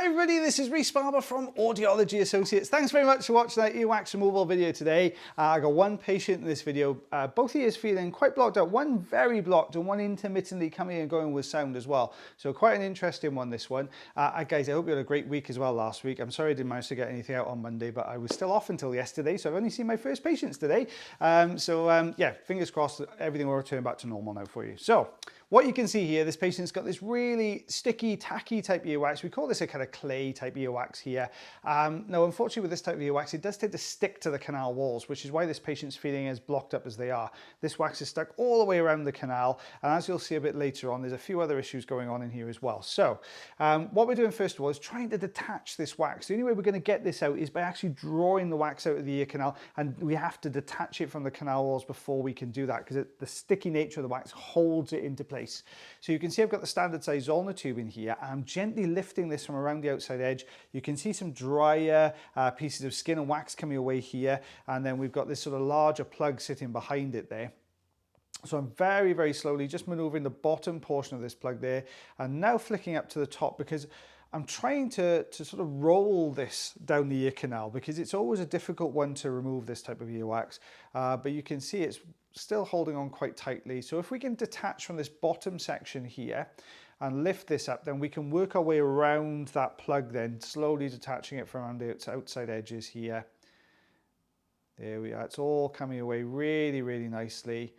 Hi everybody, this is Rhys Barber from Audiology Associates. Thanks very much for watching that earwax removal video today. I got one patient in this video, both ears feeling quite blocked out, one very blocked and one intermittently coming and going with sound as well. So quite an interesting one, this one. Guys, I hope you had a great week as well last week. I'm sorry I didn't manage to get anything out on Monday, but I was still off until yesterday, so I've only seen my first patients today. Yeah, fingers crossed that everything will return back to normal now for you. So, what you can see here, this patient's got this really sticky, tacky type earwax. We call this a kind of clay type earwax here. Now, unfortunately with this type of earwax, it does tend to stick to the canal walls, which is why this patient's feeling as blocked up as they are. This wax is stuck all the way around the canal, and as you'll see a bit later on, there's a few other issues going on in here as well. So, what we're doing first of all is trying to detach this wax. The only way we're going to get this out is by actually drawing the wax out of the ear canal, and we have to detach it from the canal walls before we can do that, because the sticky nature of the wax holds it into place. So you can see I've got the standard size Zollner tube in here. I'm gently lifting this from around the outside edge. You can see some drier pieces of skin and wax coming away here, and then we've got this sort of larger plug sitting behind it there. So I'm very, very slowly just maneuvering the bottom portion of this plug there, and now flicking up to the top, because I'm trying to sort of roll this down the ear canal, because it's always a difficult one to remove, this type of earwax. But you can see it's still holding on quite tightly. So if we can detach from this bottom section here and lift this up, then we can work our way around that plug, then slowly detaching it from around the outside edges here. There we are, it's all coming away really, really nicely.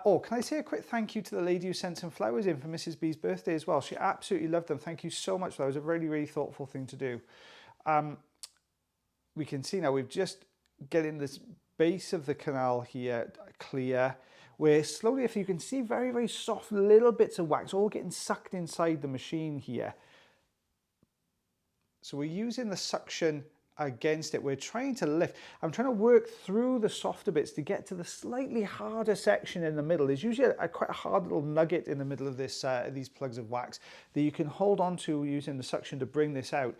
Oh, can I say a quick thank you to the lady who sent some flowers in for Mrs. B's birthday as well. She absolutely loved them. Thank you so much. That was a really, really thoughtful thing to do. We can see now we've just getting this base of the canal here clear. We're slowly, if you can see, very, very soft little bits of wax all getting sucked inside the machine here. So we're using the suction against it. We're trying to lift. I'm trying to work through the softer bits to get to the slightly harder section in the middle. There's usually quite a hard little nugget in the middle of this these plugs of wax that you can hold on to using the suction to bring this out.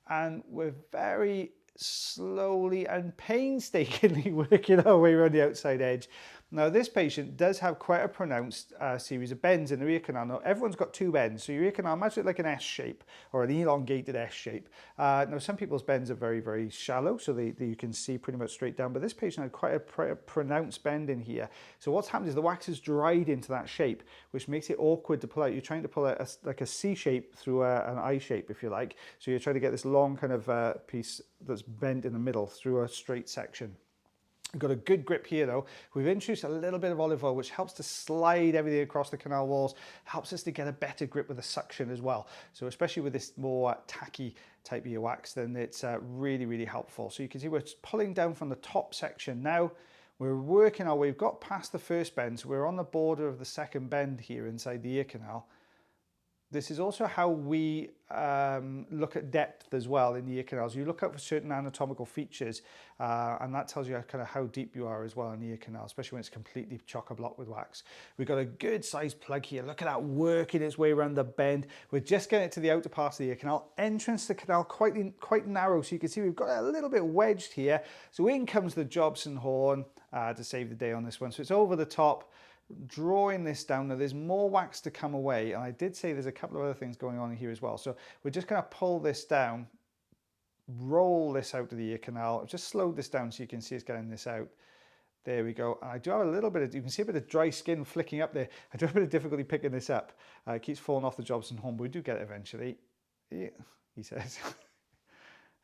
And we're very slowly and painstakingly working our way around the outside edge. Now, this patient does have quite a pronounced series of bends in the ear canal. Now, everyone's got two bends. So your ear canal, imagine it like an S shape or an elongated S shape. Now, some people's bends are very, very shallow, so you can see pretty much straight down. But this patient had quite a pronounced bend in here. So what's happened is the wax is dried into that shape, which makes it awkward to pull out. You're trying to pull out like a C shape through an I shape, if you like. So you're trying to get this long kind of piece that's bent in the middle through a straight section. We've got a good grip here though. We've introduced a little bit of olive oil, which helps to slide everything across the canal walls, helps us to get a better grip with the suction as well. So especially with this more tacky type earwax, then it's really, really helpful. So you can see we're pulling down from the top section now. We're working our way, we've got past the first bend, so we're on the border of the second bend here inside the ear canal. This is also how we look at depth as well in the ear canals. You look out for certain anatomical features, and that tells you kind of how deep you are as well in the ear canal, especially when it's completely chock-a-block with wax. We've got a good sized plug here. Look at that working its way around the bend. We're just getting it to the outer part of the ear canal. Entrance to the canal quite narrow, so you can see we've got a little bit wedged here. So in comes the Jobson horn to save the day on this one. So it's over the top, drawing this down. Now there's more wax to come away, and I did say there's a couple of other things going on here as well. So we're just going to pull this down, roll this out to the ear canal. I've just slowed this down so you can see it's getting this out. There we go. And I do have a little bit of, you can see a bit of dry skin flicking up there. I do have a bit of difficulty picking this up. It keeps falling off the Jobson horn, but we do get it eventually. Yeah, he says.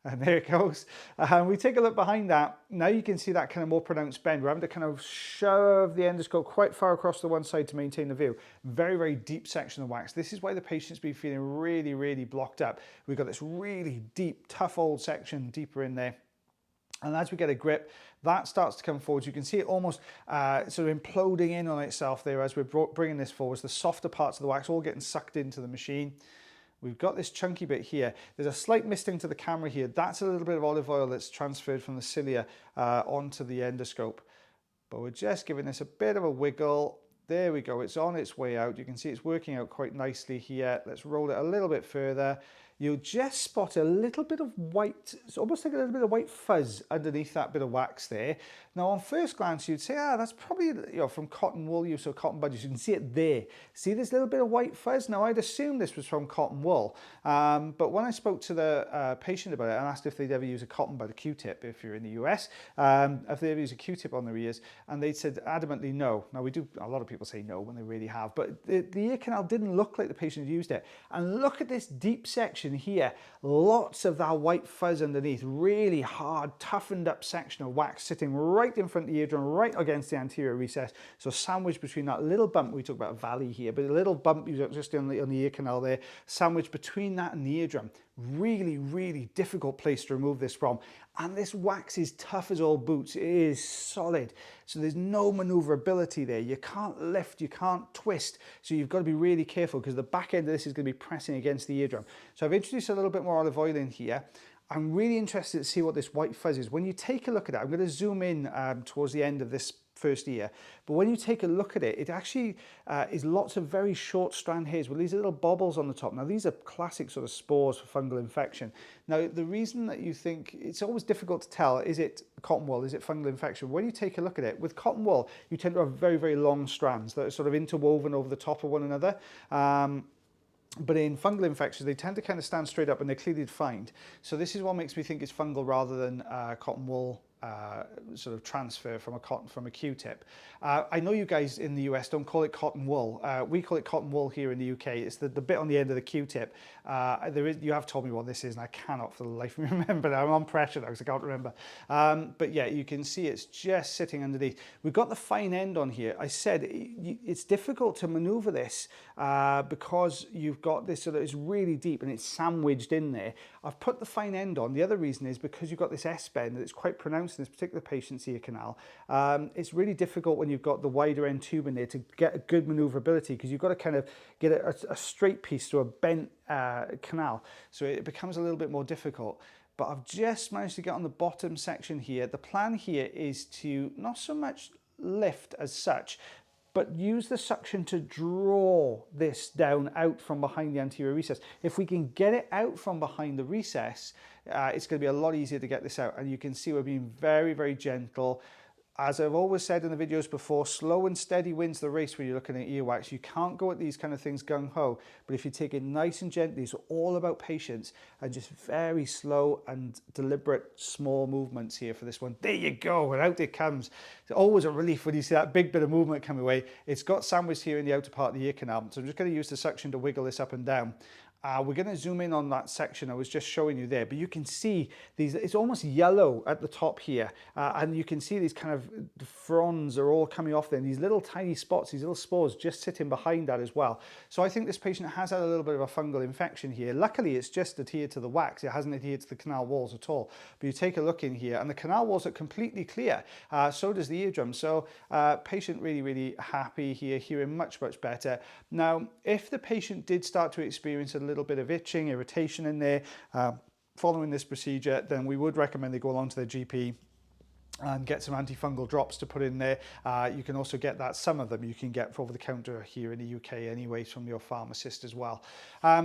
And there it goes. We take a look behind that. Now you can see that kind of more pronounced bend. We're having to kind of shove the endoscope quite far across the one side to maintain the view. Very, very deep section of wax. This is why the patient's been feeling really, really blocked up. We've got this really deep, tough old section deeper in there. And as we get a grip, that starts to come forward. You can see it almost sort of imploding in on itself there as we're bringing this forward. The softer parts of the wax all getting sucked into the machine. We've got this chunky bit here. There's a slight misting to the camera here. That's a little bit of olive oil that's transferred from the cilia onto the endoscope. But we're just giving this a bit of a wiggle. There we go, it's on its way out. You can see it's working out quite nicely here. Let's roll it a little bit further. you'll just spot a little bit of white, it's almost like a little bit of white fuzz underneath that bit of wax there. Now on first glance you'd say, that's probably from cotton wool use or cotton budgies. You can see it there. See this little bit of white fuzz? Now I'd assumed this was from cotton wool, but when I spoke to the patient about it and asked if they'd ever use a cotton bud, a Q-tip if you're in the US, if they ever use a Q-tip on their ears, and they said adamantly no. Now we do, a lot of people say no when they really have, but the ear canal didn't look like the patient had used it. And look at this deep section here, lots of that white fuzz underneath, really hard, toughened up section of wax sitting right in front of the eardrum, right against the anterior recess. So sandwiched between that little bump, we talk about a valley here, but a little bump just on the ear canal there, sandwiched between that and the eardrum. Really, really difficult place to remove this from. And this wax is tough as old boots. It is solid. So there's no maneuverability there. You can't lift, you can't twist. So you've got to be really careful because the back end of this is going to be pressing against the eardrum. So I've introduced a little bit more olive oil in here. I'm really interested to see what this white fuzz is. When you take a look at it, I'm going to zoom in towards the end of this first ear, but when you take a look at it, it actually is lots of very short strand hairs with these little bobbles on the top. Now these are classic sort of spores for fungal infection. Now the reason that you think, it's always difficult to tell, is it cotton wool, is it fungal infection? When you take a look at it, with cotton wool, you tend to have very, very long strands that are sort of interwoven over the top of one another. But in fungal infections, they tend to kind of stand straight up and they're clearly defined. So this is what makes me think it's fungal rather than cotton wool sort of transfer from a Q-tip. I know you guys in the US don't call it cotton wool. We call it cotton wool here in the UK. It's the bit on the end of the Q-tip. You have told me what this is, and I cannot for the life of me remember now. I'm on pressure now because I can't remember. But yeah, you can see it's just sitting underneath. We've got the fine end on here. I said it's difficult to maneuver this because you've got this, so that it's really deep and it's sandwiched in there. I've put the fine end on. The other reason is because you've got this S-bend that's quite pronounced in this particular patient's ear canal. It's really difficult when you've got the wider end tube in there to get a good maneuverability because you've got to kind of get a straight piece to a bent canal. So it becomes a little bit more difficult. But I've just managed to get on the bottom section here. The plan here is to not so much lift as such, but use the suction to draw this down out from behind the anterior recess. If we can get it out from behind the recess, it's going to be a lot easier to get this out. And you can see we're being very, very gentle. As I've always said in the videos before, slow and steady wins the race when you're looking at earwax. You can't go at these kind of things gung-ho, but if you take it nice and gently, it's all about patience and just very slow and deliberate small movements here for this one. There you go, and out it comes. It's always a relief when you see that big bit of movement coming away. It's got sandwiched here in the outer part of the ear canal, so I'm just going to use the suction to wiggle this up and down. We're going to zoom in on that section I was just showing you there, but you can see these, it's almost yellow at the top here, and you can see these kind of fronds are all coming off there, and these little tiny spots, these little spores just sitting behind that as well. So I think this patient has had a little bit of a fungal infection here. Luckily it's just adhered to the wax, it hasn't adhered to the canal walls at all. But you take a look in here and the canal walls are completely clear, so does the eardrum. So patient really, really happy here, hearing much, much better. Now if the patient did start to experience a little bit of itching, irritation in there following this procedure, then we would recommend they go along to their GP and get some antifungal drops to put in there. You can also get that, some of them you can get for over the counter here in the UK anyway from your pharmacist as well.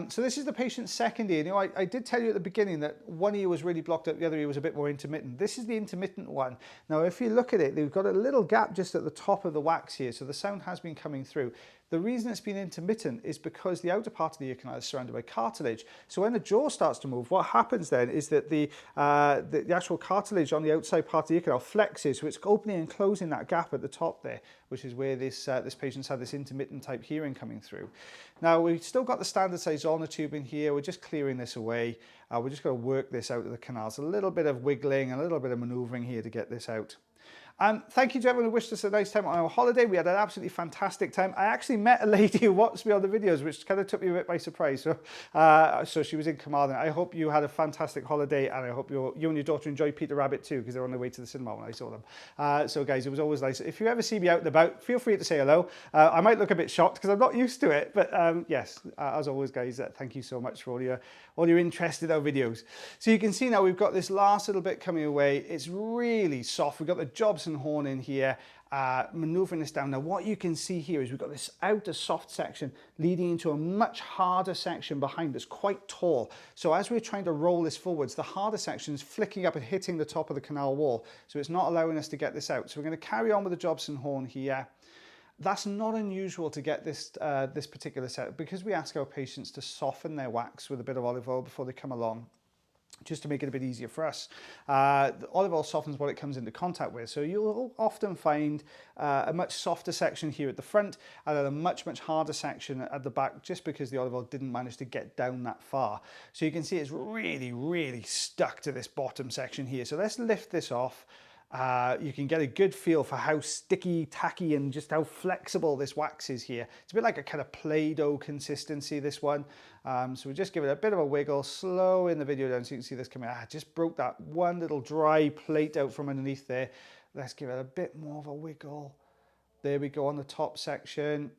So this is the patient's second ear. You know, I did tell you at the beginning that one ear was really blocked up, the other ear was a bit more intermittent. This is the intermittent one. Now if you look at it, they've got a little gap just at the top of the wax here, so the sound has been coming through. The reason it's been intermittent is because the outer part of the ear canal is surrounded by cartilage. So when the jaw starts to move, what happens then is that the actual cartilage on the outside part of the ear canal flexes, so it's opening and closing that gap at the top there, which is where this patient's had this intermittent type hearing coming through. Now we've still got the standard size ulnar tube in here. We're just clearing this away. We're just going to work this out of the canal. So a little bit of wiggling, a little bit of maneuvering here to get this out. Thank you to everyone who wished us a nice time on our holiday. We had an absolutely fantastic time. I actually met a lady who watched me on the videos, which kind of took me a bit by surprise. So she was in Carmarthen. I hope you had a fantastic holiday, and I hope you and your daughter enjoyed Peter Rabbit too, because they're on their way to the cinema when I saw them. So guys, it was always nice. If you ever see me out and about, feel free to say hello. I might look a bit shocked because I'm not used to it, but yes, as always guys, thank you so much for all your interest in our videos. So you can see now we've got this last little bit coming away. It's really soft. We've got the Jobson horn in here, maneuvering this down. Now what you can see here is we've got this outer soft section leading into a much harder section behind us, quite tall. So as we're trying to roll this forwards, the harder section is flicking up and hitting the top of the canal wall. So it's not allowing us to get this out. So we're going to carry on with the Jobson horn here. That's not unusual to get this, this particular set, because we ask our patients to soften their wax with a bit of olive oil before they come along, just to make it a bit easier for us. The olive oil softens what it comes into contact with. So you'll often find a much softer section here at the front and then a much, much harder section at the back, just because the olive oil didn't manage to get down that far. So you can see it's really, really stuck to this bottom section here. So let's lift this off. You can get a good feel for how sticky, tacky, and just how flexible this wax is here. It's a bit like a kind of Play-Doh consistency, this one. So we just give it a bit of a wiggle, slow in the video down so you can see this coming out. I just broke that one little dry plate out from underneath there. Let's give it a bit more of a wiggle. There we go on the top section.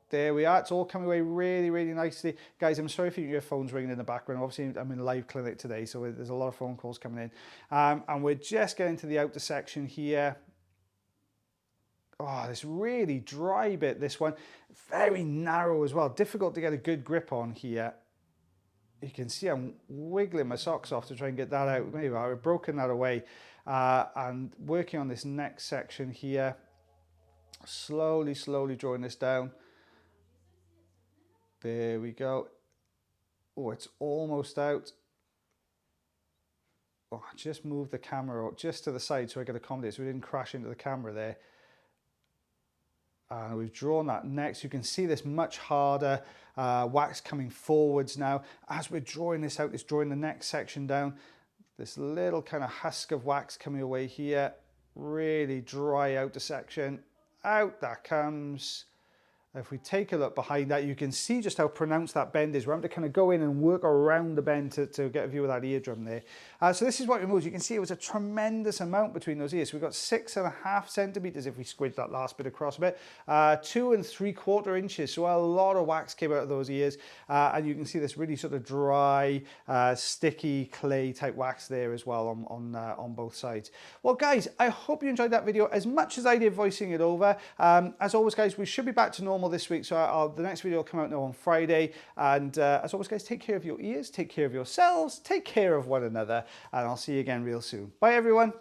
There we are. It's all coming away really, really nicely. Guys, I'm sorry for your phones ringing in the background. Obviously, I'm in a live clinic today, so there's a lot of phone calls coming in. And we're just getting to the outer section here. Oh, this really dry bit, this one. Very narrow as well. Difficult to get a good grip on here. You can see I'm wiggling my socks off to try and get that out. Maybe I've broken that away. And working on this next section here. Slowly, slowly drawing this down. There we go. Oh, it's almost out. Oh, I just moved the camera just to the side so I could accommodate, so we didn't crash into the camera there. And we've drawn that next. You can see this much harder wax coming forwards now. As we're drawing this out, it's drawing the next section down. This little kind of husk of wax coming away here. Really dry outer section. Out that comes. If we take a look behind that, you can see just how pronounced that bend is. We're having to kind of go in and work around the bend to get a view of that eardrum there. So this is what we moved. You can see it was a tremendous amount between those ears. So we've got 6.5 centimeters if we squidge that last bit across a bit. 2 3/4 inches. So a lot of wax came out of those ears. And you can see this really sort of dry, sticky clay type wax there as well on both sides. Well, guys, I hope you enjoyed that video as much as I did voicing it over. As always, guys, we should be back to normal this week, so the next video will come out now on Friday. And as always, guys, take care of your ears, take care of yourselves, take care of one another, and I'll see you again real soon. Bye, everyone.